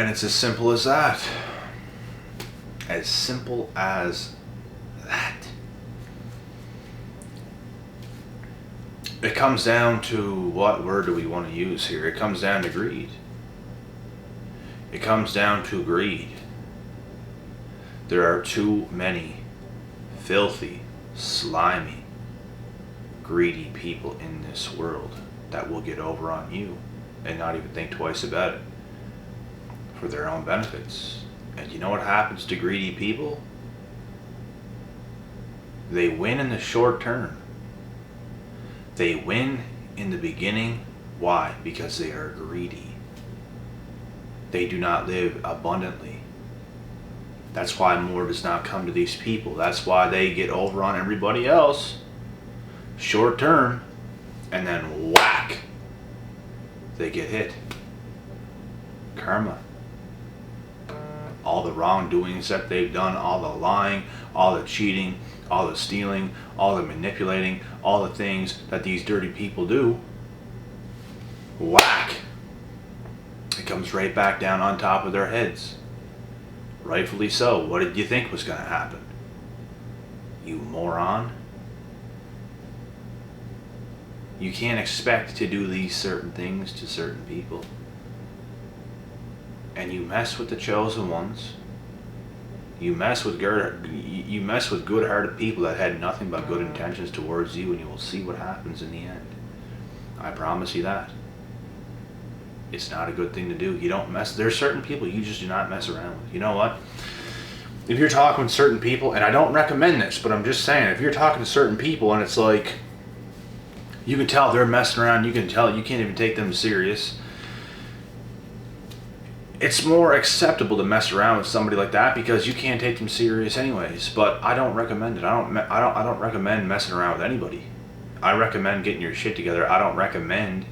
And it's as simple as that. As simple as that. It comes down to, what word do we want to use here? It comes down to greed. It comes down to greed. There are too many filthy, slimy, greedy people in this world that will get over on you and not even think twice about it for their own benefits. And you know what happens to greedy people? They win in the short term. They win in the beginning. Why? Because they are greedy. They do not live abundantly. That's why more does not come to these people. That's why they get over on everybody else short term, and then whack, they get hit. Karma. All the wrongdoings that they've done, all the lying, all the cheating, all the stealing, all the manipulating, all the things that these dirty people do, whack, it comes right back down on top of their heads. Rightfully so. What did you think was going to happen? You moron. You can't expect to do these certain things to certain people. And you mess with the chosen ones. You mess with good-hearted people that had nothing but good intentions towards you, and you will see what happens in the end. I promise you that. It's not a good thing to do. You don't mess. There's certain people you just do not mess around with. You know what? If you're talking with certain people, and I don't recommend this, but I'm just saying, if you're talking to certain people and it's like, you can tell they're messing around, you can tell you can't even take them serious. It's more acceptable to mess around with somebody like that because you can't take them serious anyways. But I don't recommend it. I don't recommend messing around with anybody. I recommend getting your shit together. I don't recommend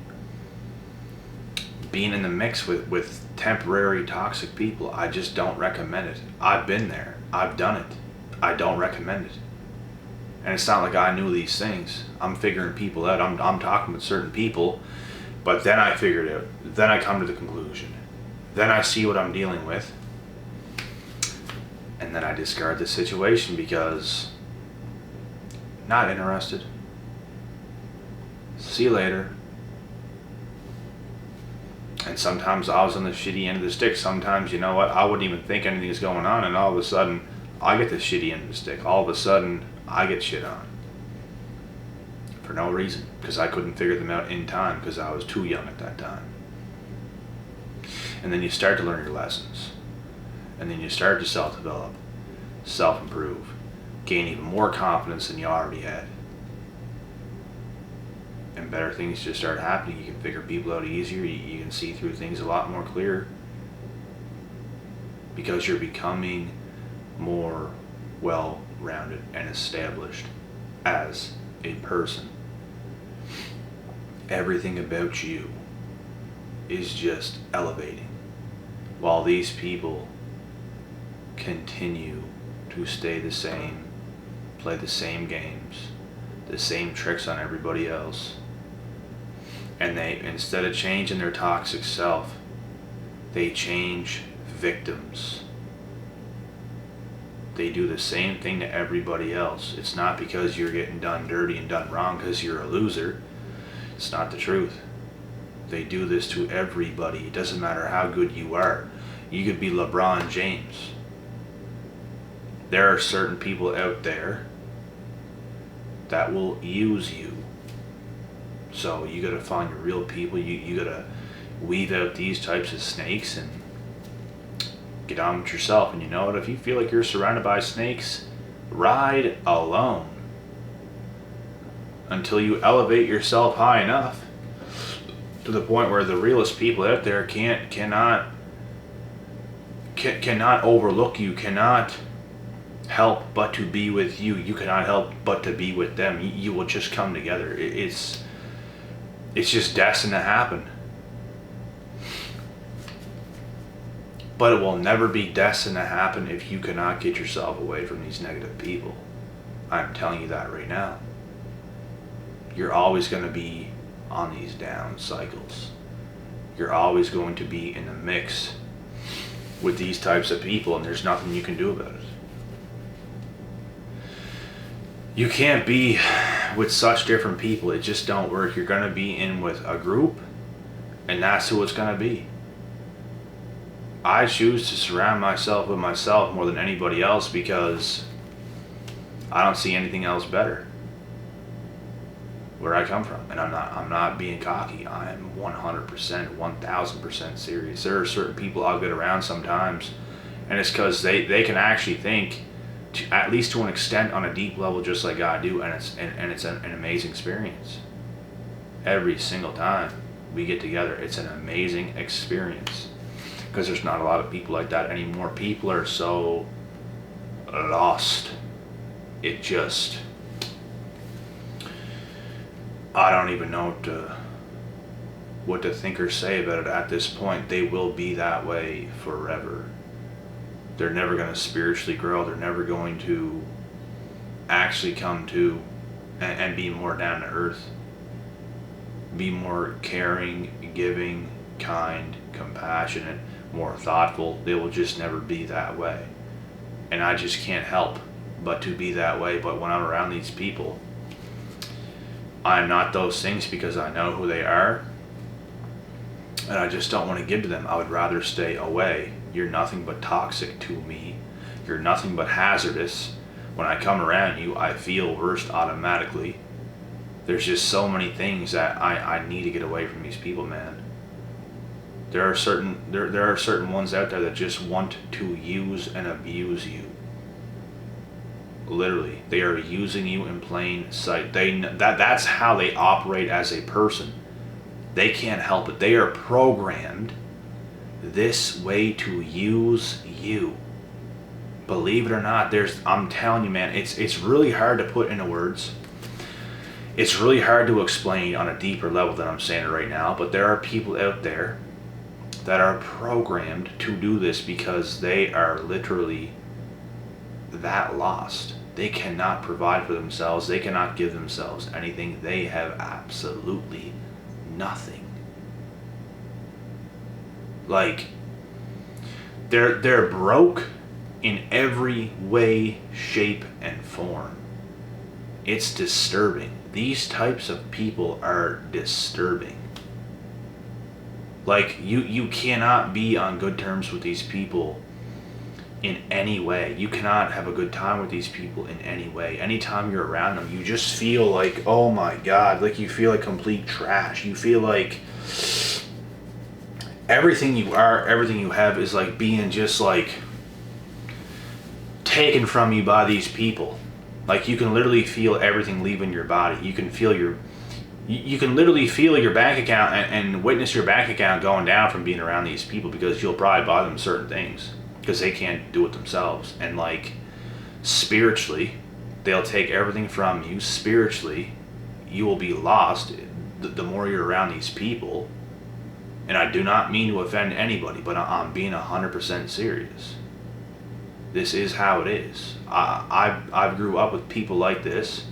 being in the mix with temporary toxic people. I just don't recommend it. I've been there. I've done it. I don't recommend it. And it's not like I knew these things. I'm figuring people out. I'm talking with certain people, but then I figured it out. Then I come to the conclusion. Then I see what I'm dealing with, and then I discard the situation because not interested. See you later. And sometimes I was on the shitty end of the stick. Sometimes, you know what, I wouldn't even think anything's going on, and all of a sudden I get the shitty end of the stick. All of a sudden I get shit on for no reason, because I couldn't figure them out in time because I was too young at that time. And then you start to learn your lessons. And then you start to self-develop, self-improve, gain even more confidence than you already had. And better things just start happening. You can figure people out easier. You can see through things a lot more clear. Because you're becoming more well-rounded and established as a person. Everything about you is just elevating, while these people continue to stay the same, play the same games, the same tricks on everybody else. And they, instead of changing their toxic self, they change victims. They do the same thing to everybody else. It's not because you're getting done dirty and done wrong because you're a loser. It's not the truth. They do this to everybody. It doesn't matter how good you are. You could be LeBron James. There are certain people out there that will use you. So you gotta find your real people. You gotta weed out these types of snakes and get on with yourself. And you know what? If you feel like you're surrounded by snakes, ride alone until you elevate yourself high enough to the point where the realest people out there cannot overlook you, cannot help but to be with you. You cannot help but to be with them. You will just come together. It's just destined to happen. But it will never be destined to happen if you cannot get yourself away from these negative people. I'm telling you that right now. You're always going to be on these down cycles. You're always going to be in the mix with these types of people, and there's nothing you can do about it. You can't be with such different people. It just don't work. You're going to be in with a group, and that's who it's going to be. I choose to surround myself with myself more than anybody else because I don't see anything else better where I come from. And I'm not being cocky. I'm 100%, 1000% serious. There are certain people I'll get around sometimes, and it's because they can actually think, at least to an extent, on a deep level, just like I do, and it's an amazing experience. Every single time we get together, it's an amazing experience, because there's not a lot of people like that anymore. People are so lost. It just, I don't even know what to think or say about it at this point. They will be that way forever. They're never going to spiritually grow. They're never going to actually come to and be more down to earth. Be more caring, giving, kind, compassionate, more thoughtful. They will just never be that way. And I just can't help but to be that way. But when I'm around these people, I'm not those things because I know who they are. And I just don't want to give to them. I would rather stay away. You're nothing but toxic to me. You're nothing but hazardous. When I come around you, I feel worse automatically. There's just so many things that I need to get away from these people, man. There are certain ones out there that just want to use and abuse you. Literally, they are using you in plain sight. That's how they operate as a person. They can't help it. They are programmed this way to use you. Believe it or not, I'm telling you, man, it's really hard to put into words. It's really hard to explain on a deeper level than I'm saying it right now, but there are people out there that are programmed to do this because they are literally that lost. They cannot provide for themselves. They cannot give themselves anything. They have absolutely nothing. Like, they're broke in every way, shape, and form. It's disturbing. These types of people are disturbing. Like, you cannot be on good terms with these people in any way. You cannot have a good time with these people in any way. Anytime you're around them, you just feel like, oh my God, like you feel like complete trash. You feel like everything you are, everything you have is like being just like taken from you by these people. Like, you can literally feel everything leaving your body. You can feel you can literally feel your bank account and witness your bank account going down from being around these people, because you'll probably buy them certain things because they can't do it themselves. And like, spiritually, they'll take everything from you. Spiritually, you will be lost the more you're around these people. And I do not mean to offend anybody, but I'm being 100% serious. This is how it is. I grew up with people like this,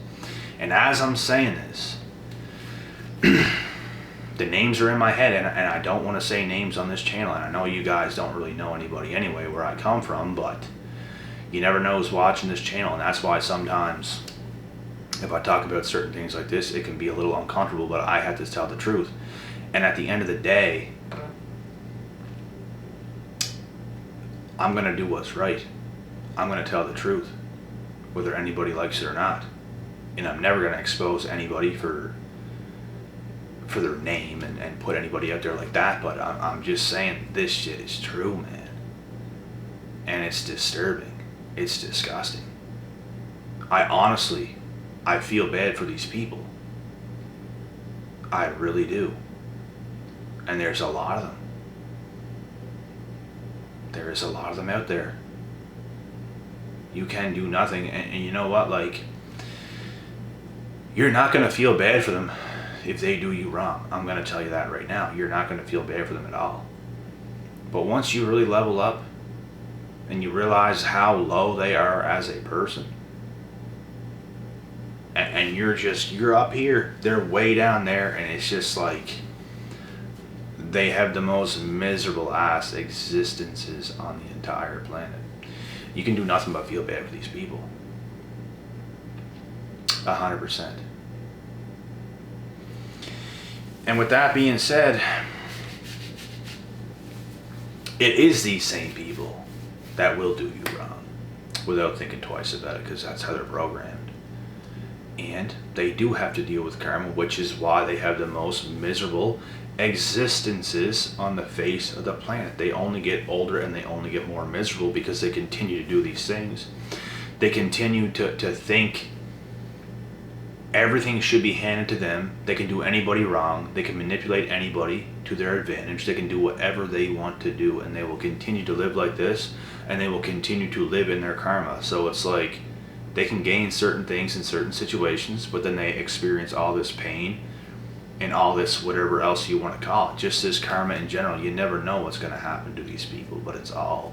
and as I'm saying this, the names are in my head, and I don't want to say names on this channel, and I know you guys don't really know anybody anyway where I come from, but you never know who's watching this channel, and that's why sometimes if I talk about certain things like this, it can be a little uncomfortable, but I have to tell the truth. And at the end of the day, I'm going to do what's right. I'm going to tell the truth, whether anybody likes it or not. And I'm never going to expose anybody for their name and put anybody out there like that, but I'm just saying this shit is true, man. And it's disturbing. It's disgusting. I feel bad for these people. I really do. And there's a lot of them. There is a lot of them out there. You can do nothing, and you know what, like, you're not going to feel bad for them if they do you wrong. I'm going to tell you that right now. You're not going to feel bad for them at all. But once you really level up and you realize how low they are as a person, and you're up here, they're way down there, and it's just like, they have the most miserable ass existences on the entire planet. You can do nothing but feel bad for these people. 100%. And with that being said, it is these same people that will do you wrong without thinking twice about it, because that's how they're programmed. And they do have to deal with karma, which is why they have the most miserable existences on the face of the planet. They only get older and they only get more miserable because they continue to do these things. They continue to think everything should be handed to them. They can do anybody wrong. They can manipulate anybody to their advantage. They can do whatever they want to do, and they will continue to live like this, and they will continue to live in their karma. So it's like they can gain certain things in certain situations, but then they experience all this pain and all this whatever else you want to call it. Just this karma in general. You never know what's going to happen to these people, but it's all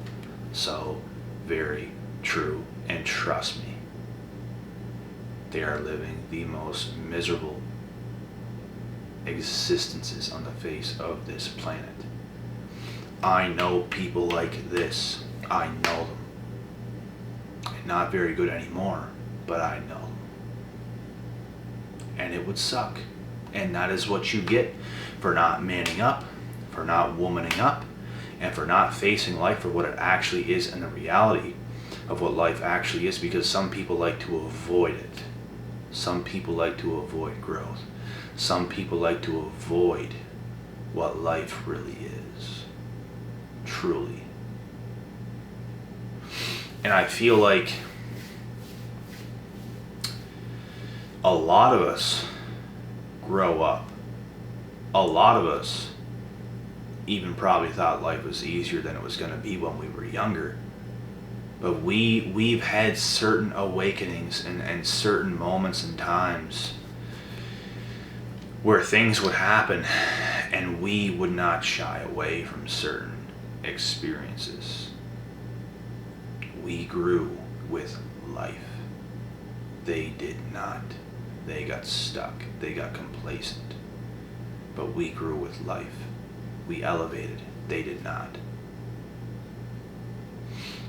so very true. And trust me, they are living the most miserable existences on the face of this planet. I know people like this. I know them. Not very good anymore, but I know them. And it would suck. And that is what you get for not manning up, for not womaning up, and for not facing life for what it actually is and the reality of what life actually is, because some people like to avoid it. Some people like to avoid growth. Some people like to avoid what life really is. Truly. And I feel like a lot of us grow up. A lot of us even probably thought life was easier than it was going to be when we were younger. But we've had certain awakenings and certain moments and times where things would happen and we would not shy away from certain experiences. We grew with life. They did not. They got stuck. They got complacent. But we grew with life. We elevated. They did not.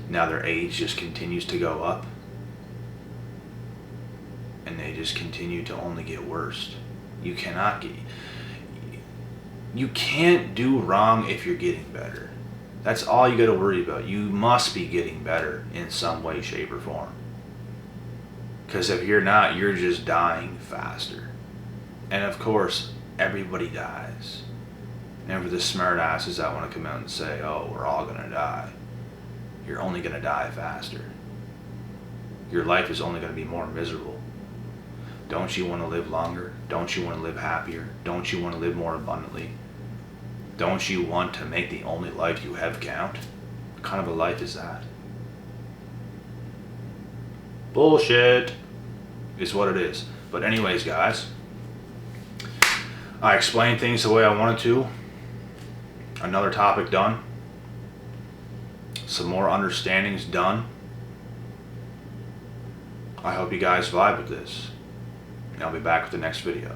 Now their age just continues to go up, and they just continue to only get worse. You can't do wrong if you're getting better. That's all you got to worry about. You must be getting better in some way, shape, or form. Because if you're not, you're just dying faster. And of course, everybody dies. And for the smart asses that want to come out and say, oh, we're all going to die, you're only going to die faster. Your life is only going to be more miserable. Don't you want to live longer? Don't you want to live happier? Don't you want to live more abundantly? Don't you want to make the only life you have count? What kind of a life is that? Bullshit is what it is. But anyways, guys, I explained things the way I wanted to. Another topic done. Some more understandings done. I hope you guys vibe with this. And I'll be back with the next video.